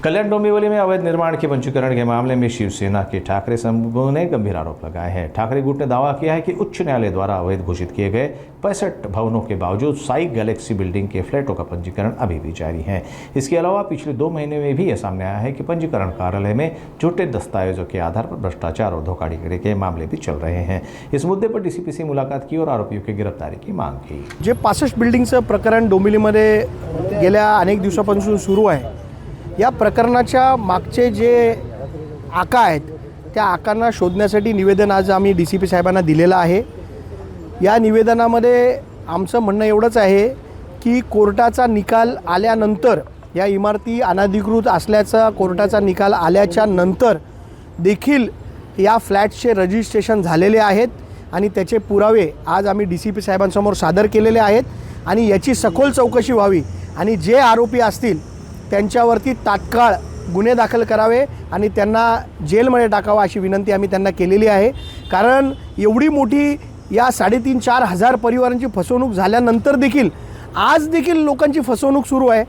कल्याण डोंबिवली में अवैध निर्माण के पंजीकरण के मामले में शिवसेना के ठाकरे समूह ने गंभीर आरोप लगाए हैं। ठाकरे गुट ने दावा किया है कि उच्च न्यायालय द्वारा अवैध घोषित किए गए 65 भवनों के बावजूद साई गैलेक्सी बिल्डिंग के फ्लैटों का पंजीकरण अभी भी जारी है। इसके अलावा पिछले 2 महीने में भी यह सामने आया है कि पंजीकरण कार्यालय में झूठे दस्तावेजों के आधार पर भ्रष्टाचार और धोखाधड़ी के मामले भी चल रहे हैं। इस मुद्दे पर डीसीपी से मुलाकात की और आरोपियों की गिरफ्तारी की मांग की। जे 65 बिल्डिंगचं प्रकरण डोंबिवलीमध्ये गेल्या अनेक दिवसापासून सुरू आहे, या प्रकरणाच्या मागचे जे आका आहेत त्या आकांना शोधण्यासाठी निवेदन आज आम्ही डीसीपी साहेबांना दिलेलं आहे। या निवेदनामध्ये आमचं म्हणणं एवढंच आहे की कोर्टाचा निकाल आल्यानंतर, या इमारती अनधिकृत असल्याचा कोर्टाचा निकाल आल्याच्या नंतर देखील या फ्लॅटचे रजिस्ट्रेशन झालेले आहेत आणि त्याचे पुरावे आज आम्ही डीसीपी साहेबांसमोर सादर केलेले आहेत आणि याची सखोल चौकशी व्हावी आणि जे आरोपी असतील त्यांच्यावरती तात्काळ गुन्हे दाखल करावे आणि त्यांना जेलमध्ये टाकावा अशी विनंती आम्ही त्यांना केलेली आहे। कारण एवढी मोठी या 3,500-4 हजार परिवारांची फसवणूक झाल्यानंतर देखील आज देखील लोकांची फसवणूक सुरू आहे।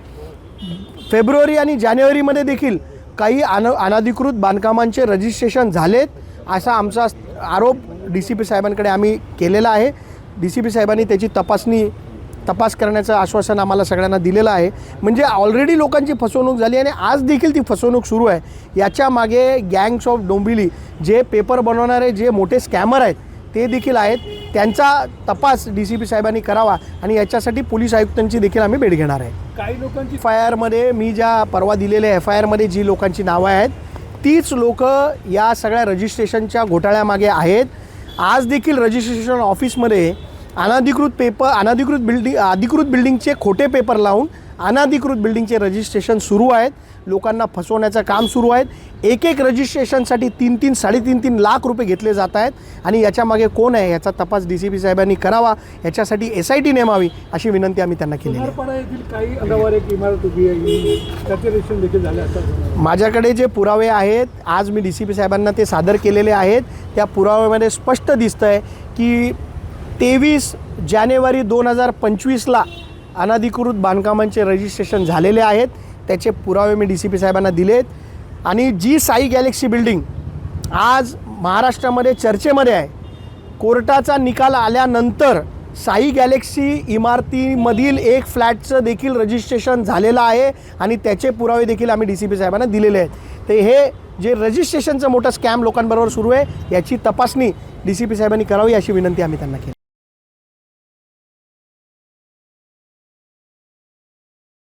फेब्रुवारी आणि जानेवारीमध्ये देखील काही अनधिकृत बांधकामांचे रजिस्ट्रेशन झालेत असा आमचा आरोप डीसीपी साहेबांकडे आम्ही केलेला आहे। डीसीपी साहेबांनी त्याची तपास करण्याचं आश्वासन आम्हाला सगळ्यांना दिलेलं आहे। म्हणजे ऑलरेडी लोकांची फसवणूक झाली आणि आज देखील ती फसवणूक सुरू आहे। याच्या मागे गँग्स ऑफ डोंबिवली जे पेपर बनवणारे जे मोठे स्कॅमर आहेत ते देखील आहेत, त्यांचा तपास डीसीपी साहेबांनी करावा आणि याच्यासाठी पोलीस आयुक्तांची देखील आम्ही भेट घेणार आहे। काही लोकांची एफआयआरमध्ये मी ज्या परवा दिलेल्या एफआयआरमध्ये जी लोकांची नावं आहेत तीच लोक या सगळ्या रजिस्ट्रेशनच्या घोटाळ्यामागे आहेत। आज देखील रजिस्ट्रेशन ऑफिसमध्ये अधिकृत बिल्डिंगचे खोटे पेपर लावून अनधिकृत बिल्डिंगचे रजिस्ट्रेशन सुरू आहेत। लोकांना फसवण्याचं काम सुरू आहे। एक रजिस्ट्रेशनसाठी 3-3, 3.5-3 लाख रुपये घेतले जात आहेत आणि याच्यामागे कोण आहे याचा तपास डीसीपी साहेबांनी करावा, याच्यासाठी SIT नेमावी अशी विनंती आम्ही त्यांना केली आहे। काही अंगावर एक इमारत उभी आहे, त्याचे रजिस्ट्रेशन देखील झाले असतात। माझ्याकडे जे पुरावे आहेत आज मी डीसीपी साहेबांना ते सादर केलेले आहेत। त्या पुराव्यामध्ये स्पष्ट दिसतंय की 23 जानेवारी 2025ला अनधिकृत बांधकामांचे रजिस्ट्रेशन झालेले आहेत। त्याचे पुरावे मी डीसीपी साहेबांना दिलेत आणि जी साई गॅलेक्सी बिल्डिंग आज महाराष्ट्रामध्ये चर्चेमध्ये आहे, कोर्टाचा निकाल आल्यानंतर साई गॅलेक्सी इमारतीमधील एक फ्लॅटचं देखील रजिस्ट्रेशन झालेलं आहे आणि त्याचे पुरावे देखील आम्ही डीसीपी साहेबांना दिलेले आहेत। ते हे जे रजिस्ट्रेशनचं मोठं स्कॅम लोकांबरोबर सुरू आहे याची तपासणी डीसीपी साहेबांनी करावी अशी विनंती आम्ही त्यांना केली।